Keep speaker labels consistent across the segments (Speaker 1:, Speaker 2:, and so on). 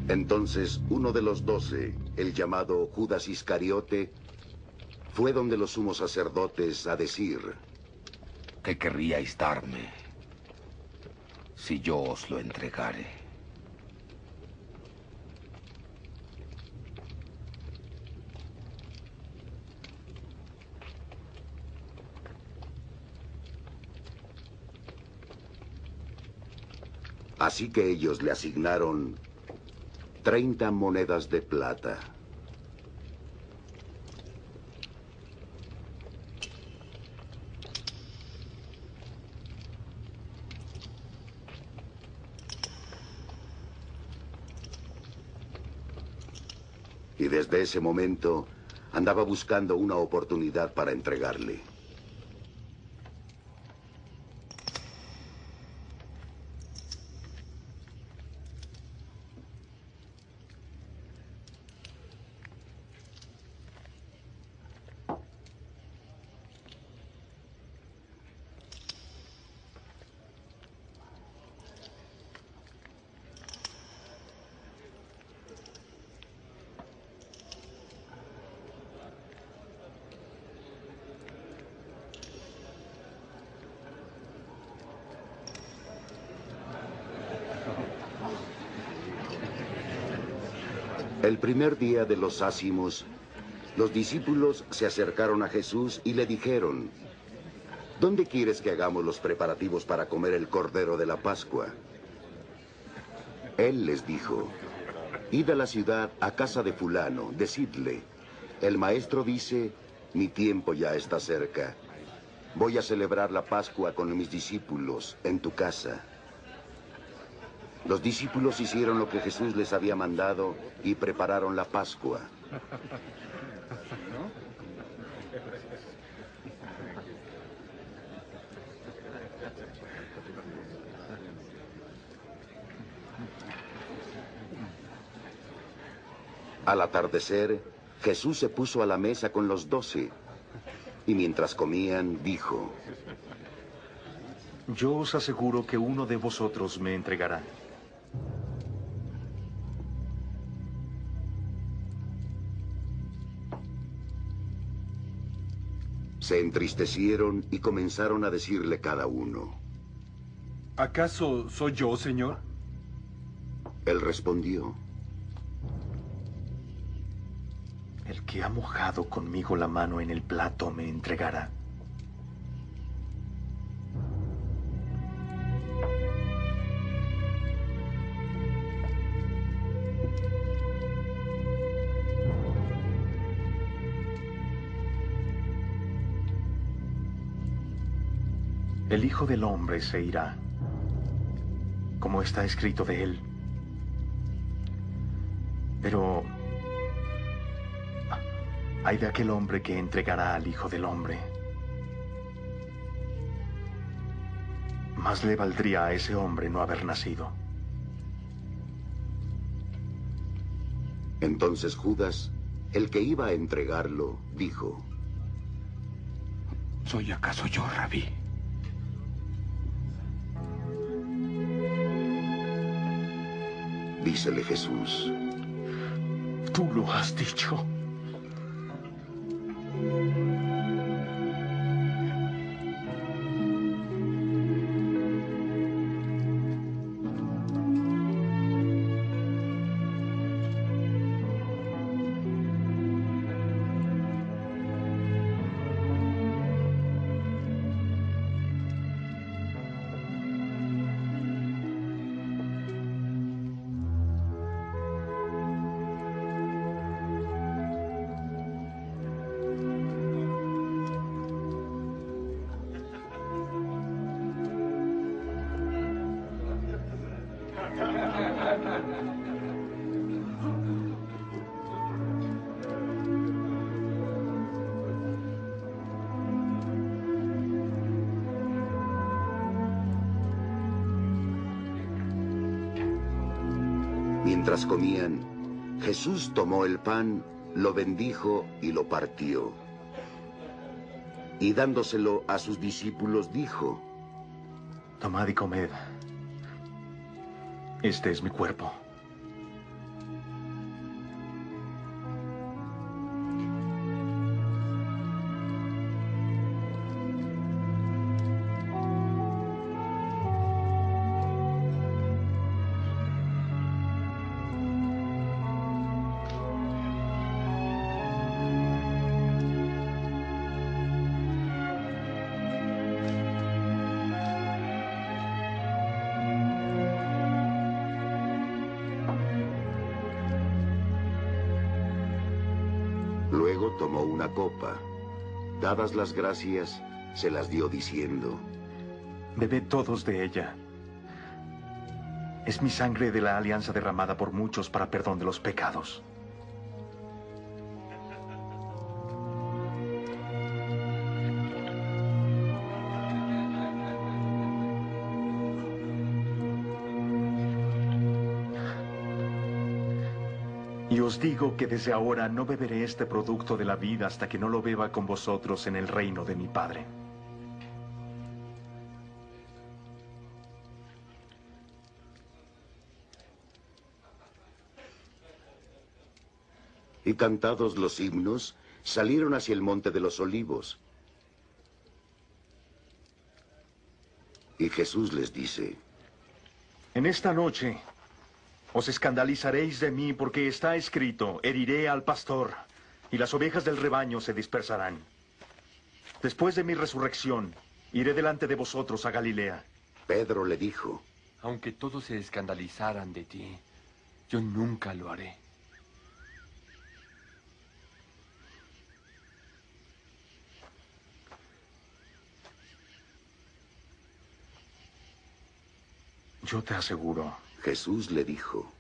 Speaker 1: Entonces uno de los 12, el llamado Judas Iscariote, fue donde los sumos sacerdotes a decir:
Speaker 2: ¿Qué querríais darme si yo os lo entregare?
Speaker 1: Así que ellos le asignaron 30 monedas de plata. Y desde ese momento andaba buscando una oportunidad para entregarle. El primer día de los ácimos, los discípulos se acercaron a Jesús y le dijeron: ¿Dónde quieres que hagamos los preparativos para comer el Cordero de la Pascua? Él les dijo: Id a la ciudad, a casa de fulano, decidle: el maestro dice, mi tiempo ya está cerca. Voy a celebrar la Pascua con mis discípulos en tu casa. Los discípulos hicieron lo que Jesús les había mandado y prepararon la Pascua. Al atardecer, Jesús se puso a la mesa con los 12, y mientras comían, dijo:
Speaker 3: Yo os aseguro que uno de vosotros me entregará.
Speaker 1: Se entristecieron y comenzaron a decirle cada uno:
Speaker 4: ¿Acaso soy yo, Señor?
Speaker 1: Él respondió:
Speaker 3: El que ha mojado conmigo la mano en el plato me entregará. El Hijo del Hombre se irá, como está escrito de él. Pero ay de aquel hombre que entregará al Hijo del Hombre. Más le valdría a ese hombre no haber nacido.
Speaker 1: Entonces Judas, el que iba a entregarlo, dijo:
Speaker 2: ¿Soy acaso yo, Rabí?
Speaker 1: Dícele Jesús:
Speaker 3: Tú lo has dicho.
Speaker 1: Mientras comían, Jesús tomó el pan, lo bendijo y lo partió. Y dándoselo a sus discípulos dijo:
Speaker 3: Tomad y comed. Este es mi cuerpo.
Speaker 1: tomó una copa. Dadas las gracias, se las dio diciendo:
Speaker 3: Bebed todos de ella. Es mi sangre de la alianza derramada por muchos para perdón de los pecados. Y os digo que desde ahora no beberé este producto de la vida hasta que no lo beba con vosotros en el reino de mi Padre.
Speaker 1: Y cantados los himnos, salieron hacia el monte de los olivos. Y Jesús les dice:
Speaker 3: En esta noche os escandalizaréis de mí porque está escrito: heriré al pastor y las ovejas del rebaño se dispersarán. Después de mi resurrección, iré delante de vosotros a Galilea.
Speaker 1: Pedro le dijo:
Speaker 5: Aunque todos se escandalizaran de ti, yo nunca lo haré.
Speaker 3: Yo te aseguro,
Speaker 1: Jesús le dijo: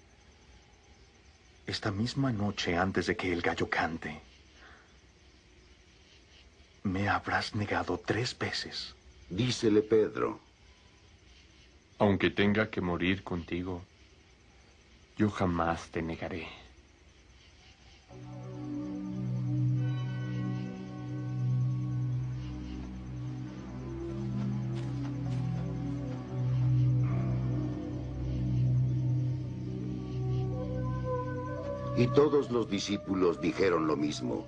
Speaker 3: esta misma noche antes de que el gallo cante, me habrás negado 3 veces.
Speaker 1: Dícele Pedro:
Speaker 5: Aunque tenga que morir contigo, yo jamás te negaré.
Speaker 1: Y todos los discípulos dijeron lo mismo.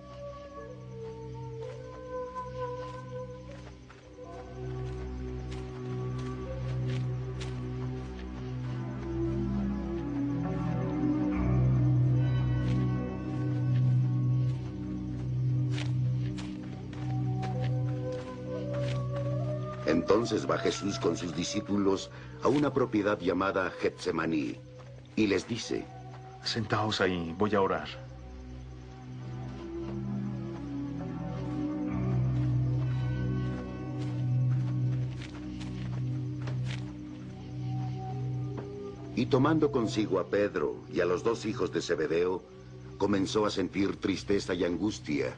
Speaker 1: Entonces va Jesús con sus discípulos a una propiedad llamada Getsemaní y les dice:
Speaker 3: Sentaos ahí, voy a orar.
Speaker 1: Y tomando consigo a Pedro y a los 2 hijos de Zebedeo, comenzó a sentir tristeza y angustia.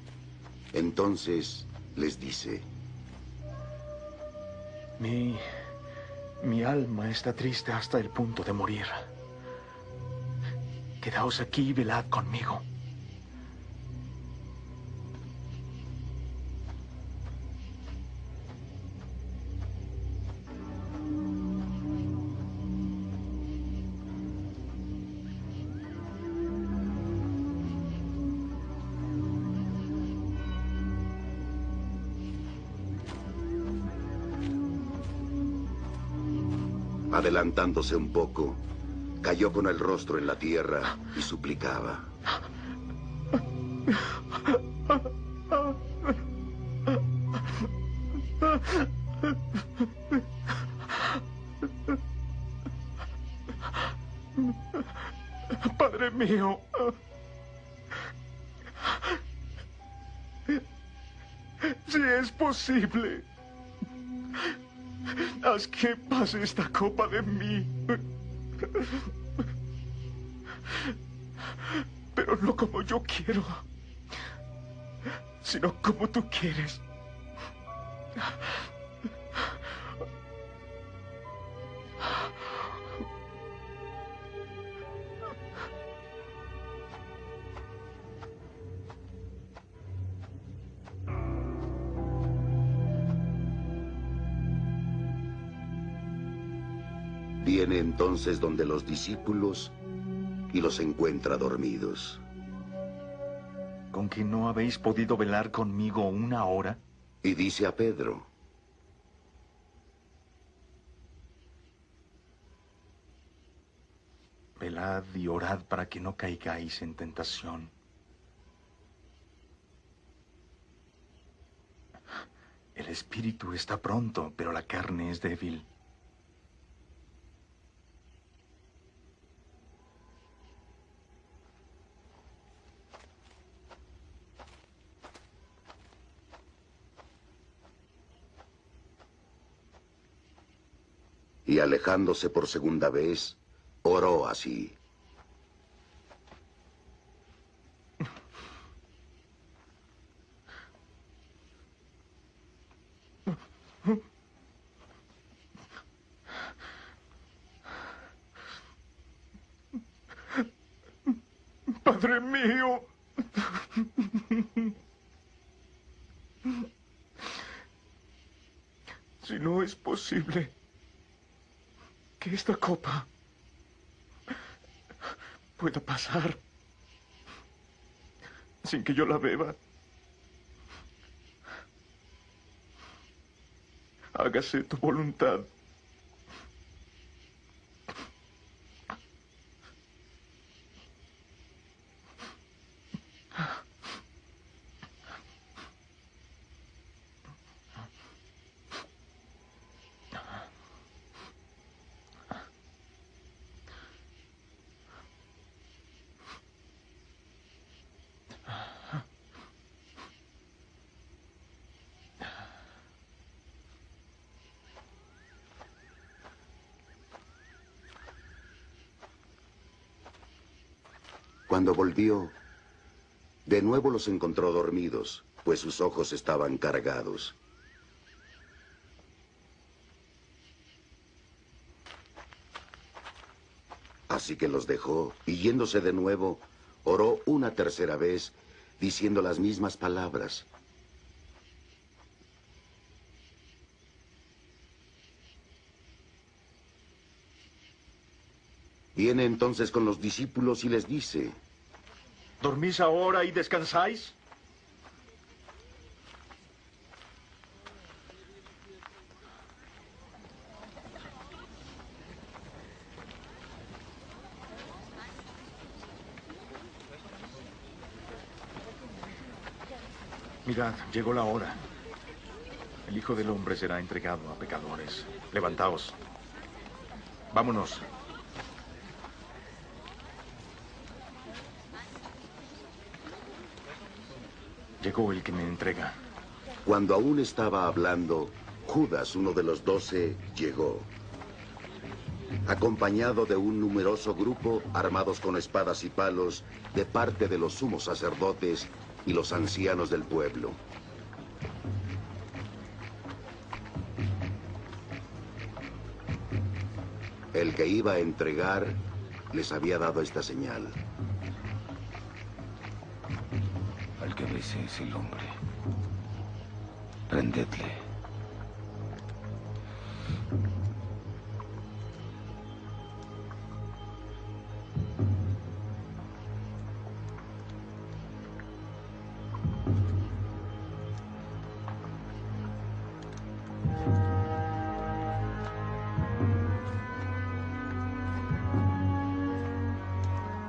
Speaker 1: Entonces les dice:
Speaker 3: Mi alma está triste hasta el punto de morir. Quedaos aquí y velad conmigo.
Speaker 1: Adelantándose un poco, cayó con el rostro en la tierra y suplicaba:
Speaker 3: Padre mío, si es posible, haz que pase esta copa de mí. Pero no como yo quiero, sino como tú quieres.
Speaker 1: Viene entonces donde los discípulos y los encuentra dormidos.
Speaker 3: ¿Con que no habéis podido velar conmigo 1 hora?
Speaker 1: Y dice a Pedro:
Speaker 3: Velad y orad para que no caigáis en tentación. El espíritu está pronto, pero la carne es débil.
Speaker 1: Y alejándose por segunda vez, oró así.
Speaker 3: Padre mío, si no es posible que esta copa pueda pasar sin que yo la beba, hágase tu voluntad.
Speaker 1: Cuando volvió, de nuevo los encontró dormidos, pues sus ojos estaban cargados. Así que los dejó, y yéndose de nuevo, oró una tercera vez, diciendo las mismas palabras. Viene entonces con los discípulos y les dice:
Speaker 3: ¿Dormís ahora y descansáis? Mirad, llegó la hora. El Hijo del Hombre será entregado a pecadores. Levantaos. Vámonos. Llegó el que me entrega.
Speaker 1: Cuando aún estaba hablando, Judas, uno de los 12, llegó, acompañado de un numeroso grupo armados con espadas y palos de parte de los sumos sacerdotes y los ancianos del pueblo. El que iba a entregar les había dado esta señal.
Speaker 2: Al que bese es el hombre. Prendedle.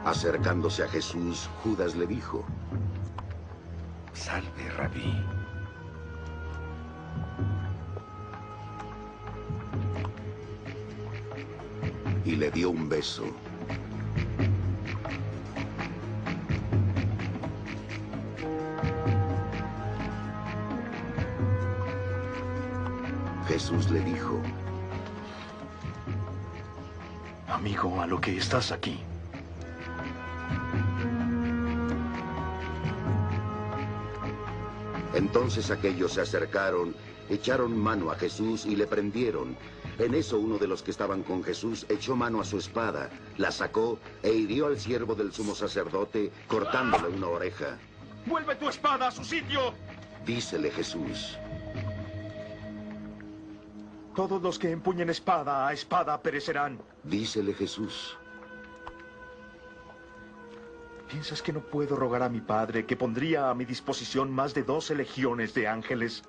Speaker 1: Acercándose a Jesús, Judas le dijo:
Speaker 2: Salve, Rabí.
Speaker 1: Y le dio un beso. Jesús le dijo:
Speaker 3: Amigo, a lo que estás aquí.
Speaker 1: Entonces aquellos se acercaron, echaron mano a Jesús y le prendieron. En eso uno de los que estaban con Jesús echó mano a su espada, la sacó e hirió al siervo del sumo sacerdote, cortándole una oreja.
Speaker 3: ¡Vuelve tu espada a su sitio!
Speaker 1: Dícele Jesús:
Speaker 3: Todos los que empuñen espada a espada perecerán.
Speaker 1: Dícele Jesús:
Speaker 3: ¿Piensas que no puedo rogar a mi Padre que pondría a mi disposición más de 12 legiones de ángeles?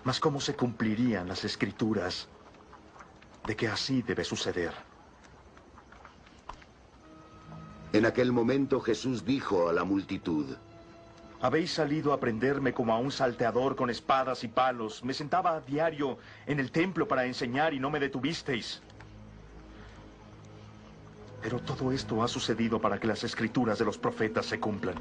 Speaker 3: Mas ¿cómo se cumplirían las escrituras de que así debe suceder?
Speaker 1: En aquel momento Jesús dijo a la multitud:
Speaker 3: Habéis salido a prenderme como a un salteador con espadas y palos. Me sentaba a diario en el templo para enseñar y no me detuvisteis. Pero todo esto ha sucedido para que las escrituras de los profetas se cumplan.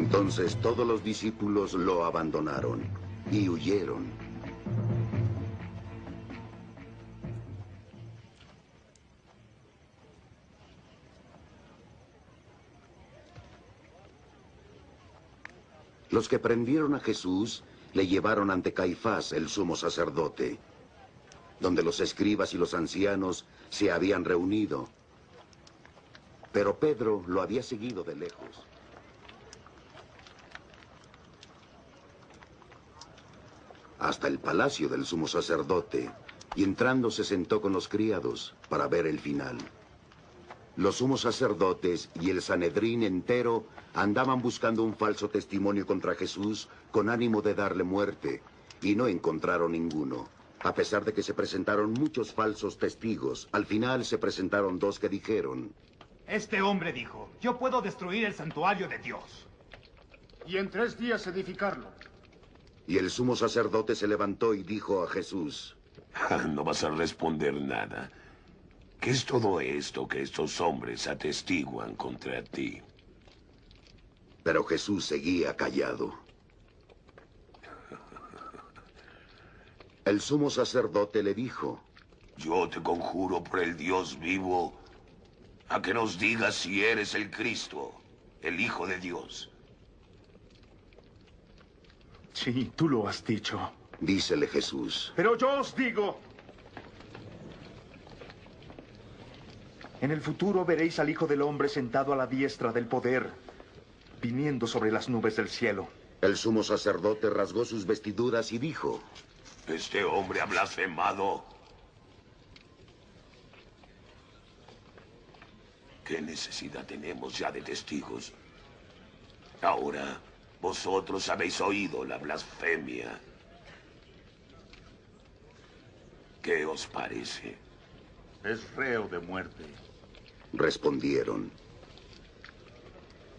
Speaker 1: Entonces todos los discípulos lo abandonaron y huyeron. Los que prendieron a Jesús le llevaron ante Caifás, el sumo sacerdote, donde los escribas y los ancianos se habían reunido. Pero Pedro lo había seguido de lejos. Hasta el palacio del sumo sacerdote, y entrando se sentó con los criados para ver el final. Los sumos sacerdotes y el Sanedrín entero andaban buscando un falso testimonio contra Jesús con ánimo de darle muerte, y no encontraron ninguno. A pesar de que se presentaron muchos falsos testigos, al final se presentaron dos que dijeron:
Speaker 6: Este hombre dijo, yo puedo destruir el santuario de Dios.
Speaker 7: Y en 3 días edificarlo.
Speaker 1: Y el sumo sacerdote se levantó y dijo a Jesús:
Speaker 8: No vas a responder nada. ¿Qué es todo esto que estos hombres atestiguan contra ti?
Speaker 1: Pero Jesús seguía callado. El sumo sacerdote le dijo:
Speaker 8: Yo te conjuro por el Dios vivo a que nos digas si eres el Cristo, el Hijo de Dios.
Speaker 3: Sí, tú lo has dicho.
Speaker 1: Dícele Jesús:
Speaker 3: Pero yo os digo, en el futuro veréis al Hijo del Hombre sentado a la diestra del poder, viniendo sobre las nubes del cielo.
Speaker 1: El sumo sacerdote rasgó sus vestiduras y dijo:
Speaker 8: Este hombre ha blasfemado. ¿Qué necesidad tenemos ya de testigos? Ahora, vosotros habéis oído la blasfemia. ¿Qué os parece?
Speaker 7: Es reo de muerte.
Speaker 1: Respondieron.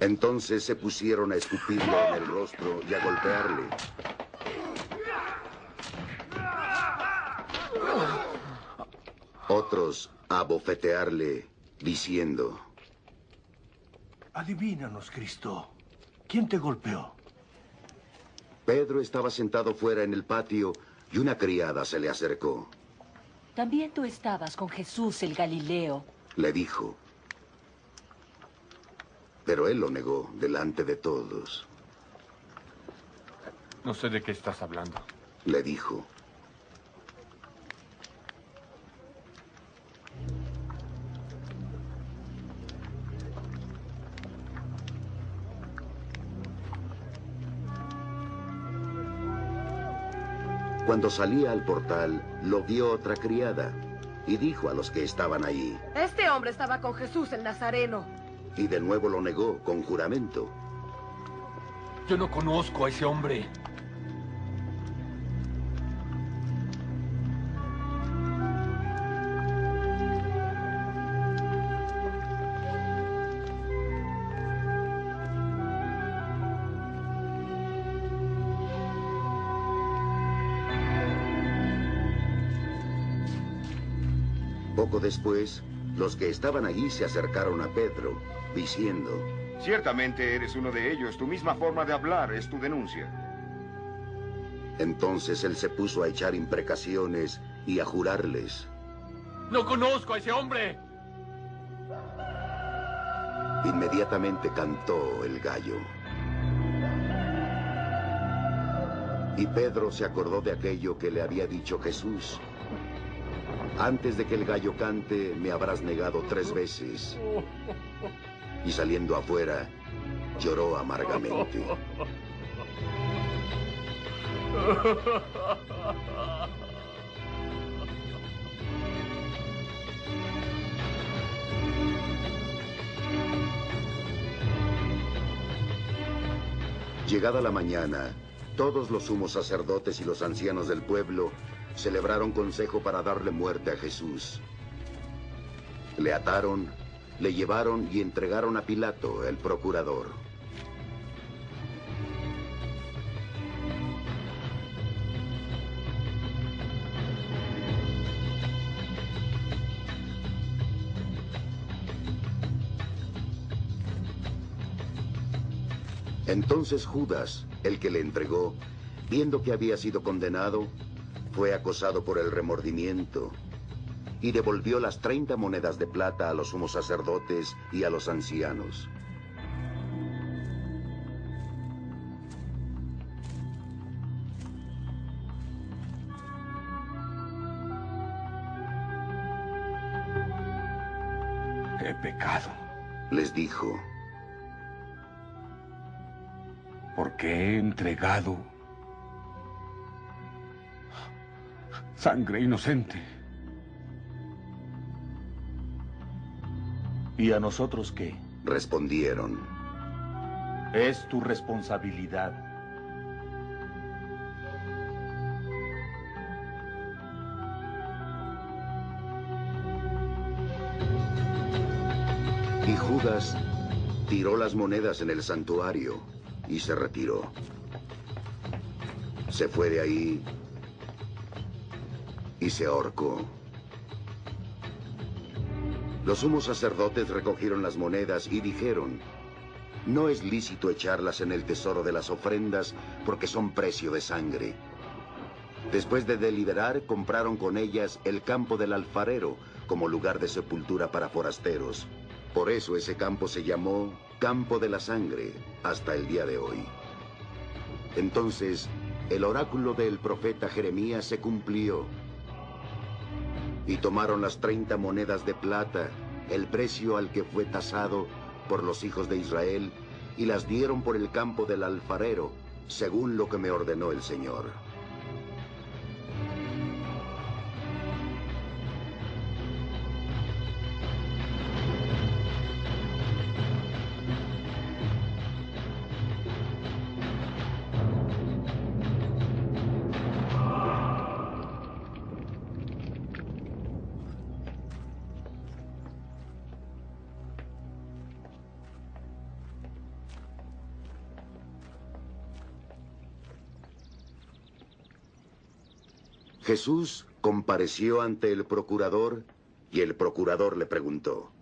Speaker 1: Entonces se pusieron a escupirle en el rostro y a golpearle. Otros a bofetearle, diciendo:
Speaker 6: Adivínanos, Cristo. ¿Quién te golpeó?
Speaker 1: Pedro estaba sentado fuera en el patio y una criada se le acercó.
Speaker 9: También tú estabas con Jesús el Galileo.
Speaker 1: Le dijo. Pero él lo negó delante de todos.
Speaker 5: No sé de qué estás hablando.
Speaker 1: Le dijo. Cuando salía al portal, lo vio otra criada y dijo a los que estaban ahí.
Speaker 10: Este hombre estaba con Jesús el Nazareno.
Speaker 1: Y de nuevo lo negó con juramento.
Speaker 5: Yo no conozco a ese hombre.
Speaker 1: Poco después, los que estaban allí se acercaron a Pedro, diciendo:
Speaker 7: Ciertamente eres uno de ellos. Tu misma forma de hablar es tu denuncia.
Speaker 1: Entonces él se puso a echar imprecaciones y a jurarles.
Speaker 5: ¡No conozco a ese hombre!
Speaker 1: Inmediatamente cantó el gallo. Y Pedro se acordó de aquello que le había dicho Jesús. Antes de que el gallo cante, me habrás negado 3 veces. Y saliendo afuera, lloró amargamente. Llegada la mañana, todos los sumos sacerdotes y los ancianos del pueblo celebraron consejo para darle muerte a Jesús. Le ataron, le llevaron y entregaron a Pilato, el procurador. Entonces Judas, el que le entregó, viendo que había sido condenado, fue acosado por el remordimiento y devolvió las 30 monedas de plata a los sumos sacerdotes y a los ancianos.
Speaker 2: He pecado.
Speaker 1: Les dijo,
Speaker 2: Porque he entregado sangre inocente.
Speaker 3: ¿Y a nosotros qué?
Speaker 1: respondieron.
Speaker 3: Es tu responsabilidad.
Speaker 1: Y Judas tiró las monedas en el santuario y se retiró. Se fue de ahí y se ahorcó. Los sumos sacerdotes recogieron las monedas y dijeron, no es lícito echarlas en el tesoro de las ofrendas porque son precio de sangre. Después de deliberar, compraron con ellas el campo del alfarero como lugar de sepultura para forasteros. Por eso ese campo se llamó Campo de la Sangre hasta el día de hoy. Entonces, el oráculo del profeta Jeremías se cumplió. Y tomaron las 30 monedas de plata, el precio al que fue tasado por los hijos de Israel, y las dieron por el campo del alfarero, según lo que me ordenó el Señor. Jesús compareció ante el procurador y el procurador le preguntó,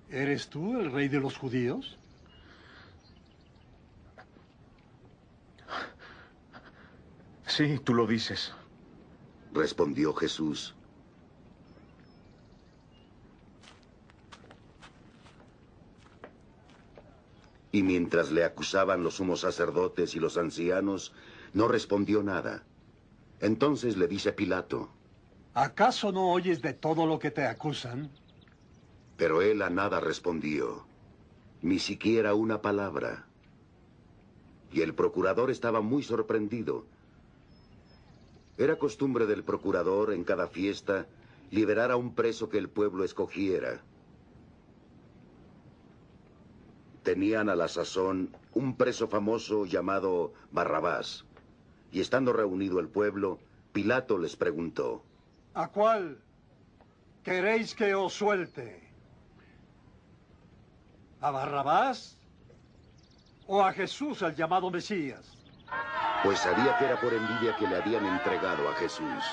Speaker 11: ¿eres tú el rey de los judíos?
Speaker 3: Sí, tú lo dices.
Speaker 1: Respondió Jesús. Y mientras le acusaban los sumos sacerdotes y los ancianos, no respondió nada. Entonces le dice Pilato,
Speaker 11: ¿acaso no oyes de todo lo que te acusan?
Speaker 1: pero él a nada respondió, ni siquiera una palabra. Y el procurador estaba muy sorprendido. Era costumbre del procurador en cada fiesta liberar a un preso que el pueblo escogiera. Tenían a la sazón un preso famoso llamado Barrabás. Y estando reunido el pueblo, Pilato les preguntó,
Speaker 11: ¿a cuál queréis que os suelte? ¿A Barrabás o a Jesús, el llamado Mesías?
Speaker 1: Pues sabía que era por envidia que le habían entregado a Jesús.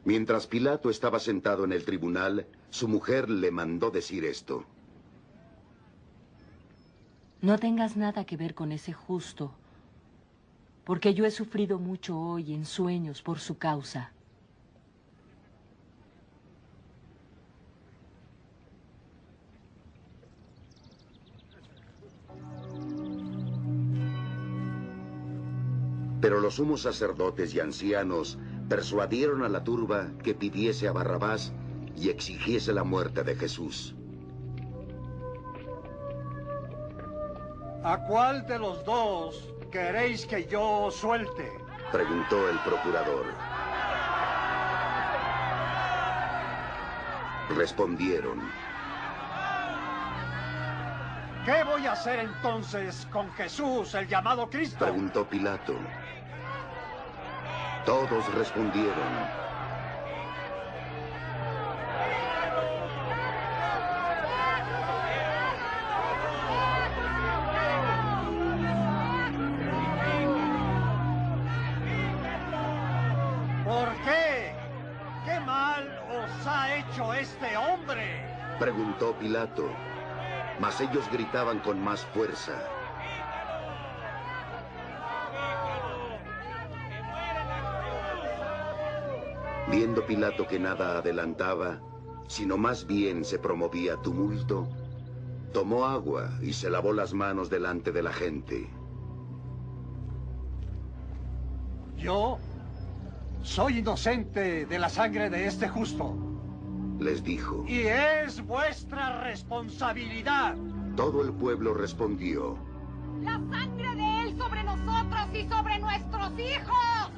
Speaker 1: Mientras Pilato estaba sentado en el tribunal, su mujer le mandó decir esto.
Speaker 9: No tengas nada que ver con ese justo, porque yo he sufrido mucho hoy en sueños por su causa.
Speaker 1: Pero los sumos sacerdotes y ancianos persuadieron a la turba que pidiese a Barrabás y exigiese la muerte de Jesús.
Speaker 11: ¿A cuál de los dos queréis que yo os suelte?
Speaker 1: Preguntó el procurador. Respondieron.
Speaker 11: ¿Qué voy a hacer entonces con Jesús, el llamado Cristo?
Speaker 1: Preguntó Pilato. Todos respondieron.
Speaker 11: ¿Por qué? ¿Qué mal hecho este hombre?
Speaker 1: Preguntó Pilato, mas ellos gritaban con más fuerza. Viendo Pilato que nada adelantaba, sino más bien se promovía tumulto, tomó agua y se lavó las manos delante de la gente.
Speaker 11: Yo soy inocente de la sangre de este justo.
Speaker 1: Les dijo.
Speaker 11: Y es vuestra responsabilidad.
Speaker 1: Todo el pueblo respondió.
Speaker 12: La sangre de él sobre nosotros y sobre nuestros hijos.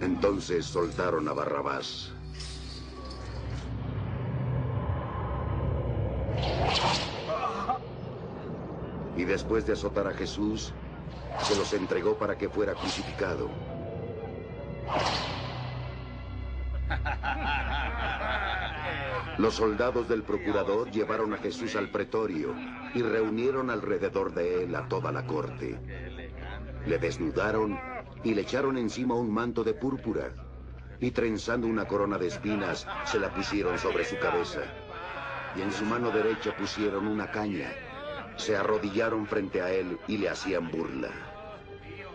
Speaker 1: Entonces soltaron a Barrabás. Y después de azotar a Jesús, se los entregó para que fuera crucificado. Los soldados del procurador llevaron a Jesús al pretorio y reunieron alrededor de él a toda la corte. Le desnudaron y le echaron encima un manto de púrpura, y trenzando una corona de espinas, se la pusieron sobre su cabeza. Y en su mano derecha pusieron una caña. Se arrodillaron frente a él y le hacían burla.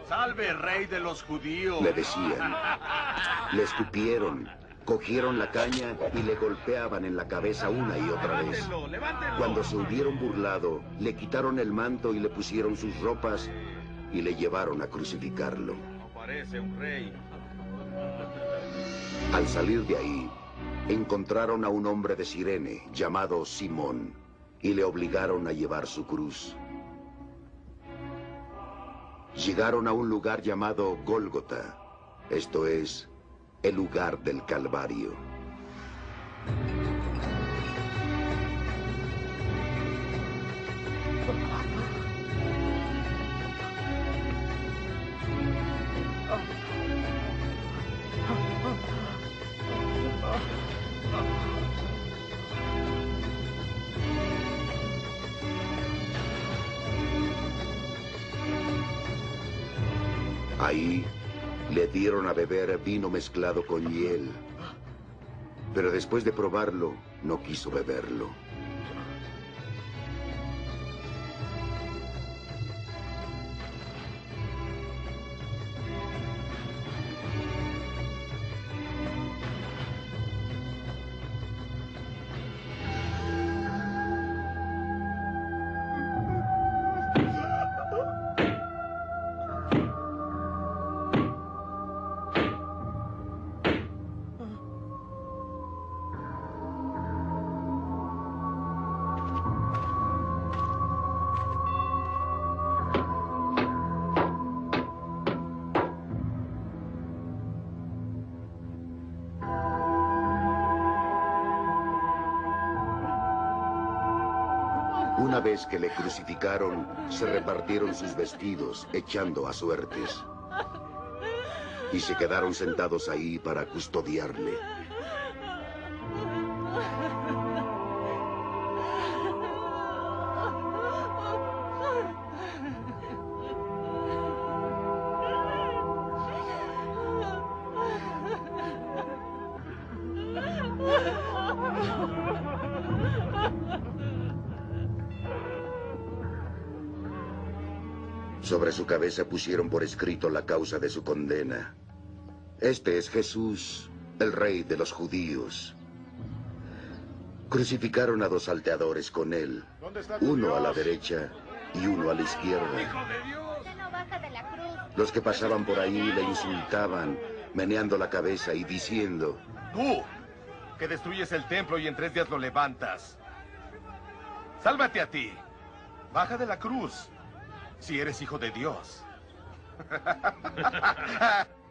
Speaker 13: ¡Salve, rey de los judíos!
Speaker 1: Le decían. Le escupieron, cogieron la caña y le golpeaban en la cabeza una y otra vez. Cuando se hubieron burlado, le quitaron el manto y le pusieron sus ropas y le llevaron a crucificarlo.
Speaker 13: Parece un rey.
Speaker 1: Al salir de ahí, encontraron a un hombre de Cirene llamado Simón y le obligaron a llevar su cruz. Llegaron a un lugar llamado Gólgota, esto es, el lugar del Calvario. Ahí le dieron a beber vino mezclado con hiel, pero después de probarlo, no quiso beberlo. Una vez que le crucificaron, se repartieron sus vestidos, echando a suertes. Y se quedaron sentados ahí para custodiarle. Sobre su cabeza pusieron por escrito la causa de su condena. Este es Jesús, el rey de los judíos. Crucificaron a dos salteadores con él, uno a la derecha y uno a la izquierda. Los que pasaban por ahí le insultaban, meneando la cabeza y diciendo:
Speaker 13: ¡Tú, que destruyes el templo y en 3 días lo levantas! ¡Sálvate a ti! ¡Baja de la cruz! Si eres hijo de Dios.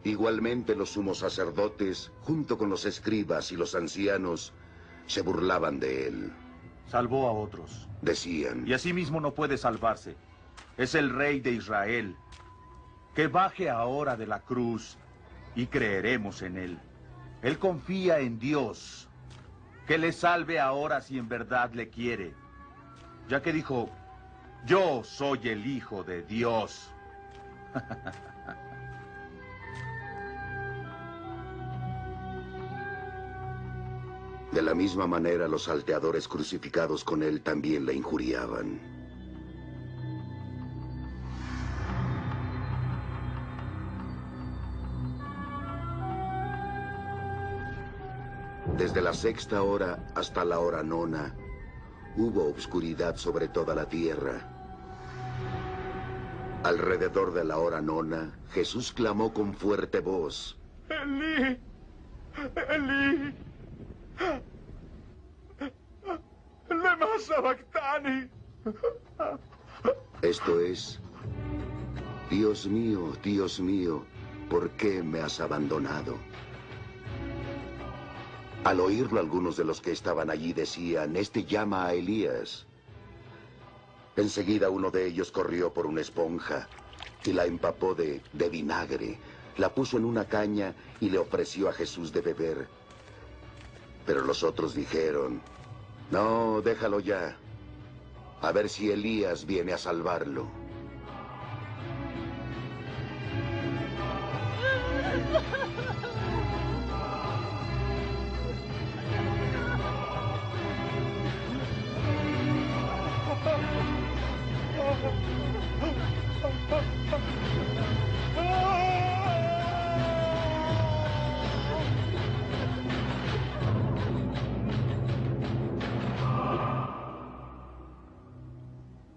Speaker 1: Igualmente los sumos sacerdotes, junto con los escribas y los ancianos, se burlaban de él.
Speaker 3: Salvó a otros.
Speaker 1: Decían.
Speaker 3: Y asimismo no puede salvarse. Es el rey de Israel. Que baje ahora de la cruz y creeremos en él. Él confía en Dios. Que le salve ahora si en verdad le quiere. Ya que dijo:
Speaker 13: Yo soy el Hijo de Dios.
Speaker 1: De la misma manera, los salteadores crucificados con él también le injuriaban. Desde la 6ª hora hasta la hora 9, hubo obscuridad sobre toda la tierra. Alrededor de la hora 9, Jesús clamó con fuerte voz:
Speaker 3: Elí, Elí, lema sabactani.
Speaker 1: Esto es: Dios mío, ¿por qué me has abandonado? Al oírlo, algunos de los que estaban allí decían: este llama a Elías. Enseguida uno de ellos corrió por una esponja y la empapó de vinagre, la puso en una caña y le ofreció a Jesús de beber. Pero los otros dijeron: no, déjalo ya, a ver si Elías viene a salvarlo.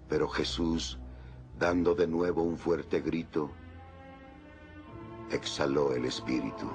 Speaker 1: Pero Jesús, dando de nuevo un fuerte grito, exhaló el espíritu.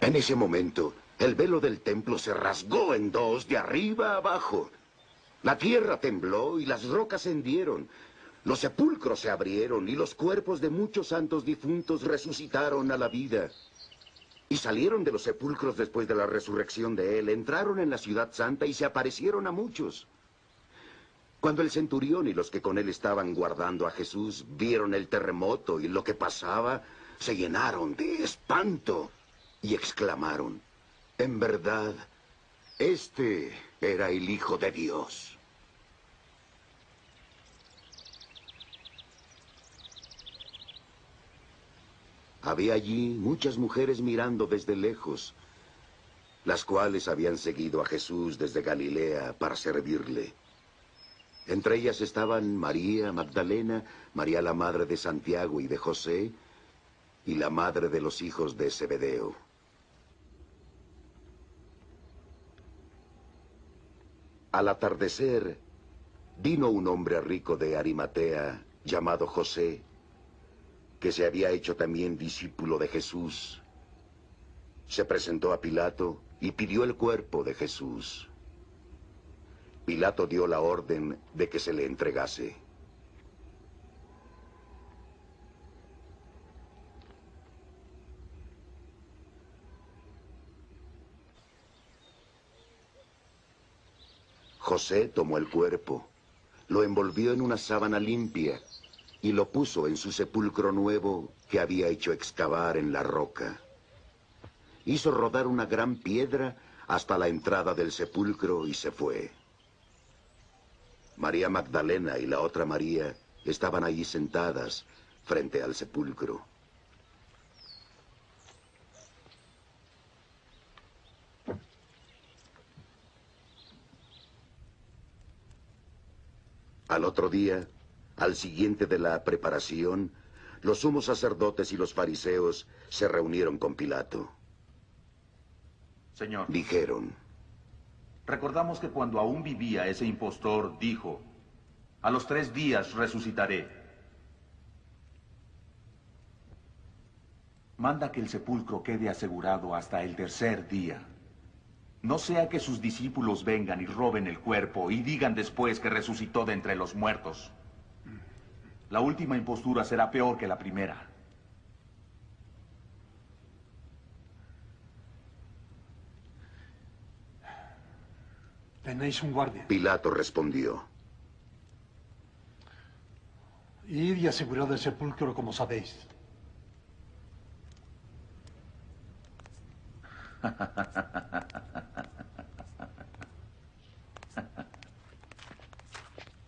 Speaker 1: En ese momento, el velo del templo se rasgó en dos, de arriba a abajo. La tierra tembló y las rocas se hendieron. Los sepulcros se abrieron y los cuerpos de muchos santos difuntos resucitaron a la vida. Y salieron de los sepulcros después de la resurrección de él, entraron en la ciudad santa y se aparecieron a muchos. Cuando el centurión y los que con él estaban guardando a Jesús vieron el terremoto y lo que pasaba, se llenaron de espanto y exclamaron: en verdad, este era el Hijo de Dios. Había allí muchas mujeres mirando desde lejos, las cuales habían seguido a Jesús desde Galilea para servirle. Entre ellas estaban María Magdalena, María la madre de Santiago y de José, y la madre de los hijos de Zebedeo. Al atardecer, vino un hombre rico de Arimatea, llamado José, que se había hecho también discípulo de Jesús. Se presentó a Pilato y pidió el cuerpo de Jesús. Pilato dio la orden de que se le entregase. José tomó el cuerpo, lo envolvió en una sábana limpia y lo puso en su sepulcro nuevo que había hecho excavar en la roca. Hizo rodar una gran piedra hasta la entrada del sepulcro y se fue. María Magdalena y la otra María estaban allí sentadas frente al sepulcro. Al otro día, al siguiente de la preparación, los sumos sacerdotes y los fariseos se reunieron con Pilato.
Speaker 14: Señor,
Speaker 1: dijeron:
Speaker 14: recordamos que cuando aún vivía ese impostor, dijo: a los 3 días resucitaré. Manda que el sepulcro quede asegurado hasta el 3er día. No sea que sus discípulos vengan y roben el cuerpo y digan después que resucitó de entre los muertos. La última impostura será peor que la primera.
Speaker 11: Tenéis un guardia.
Speaker 1: Pilato respondió.
Speaker 11: Id y asegurad el sepulcro como sabéis.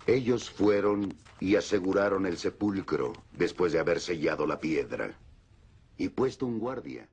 Speaker 1: Ellos fueron y aseguraron el sepulcro después de haber sellado la piedra y puesto un guardia.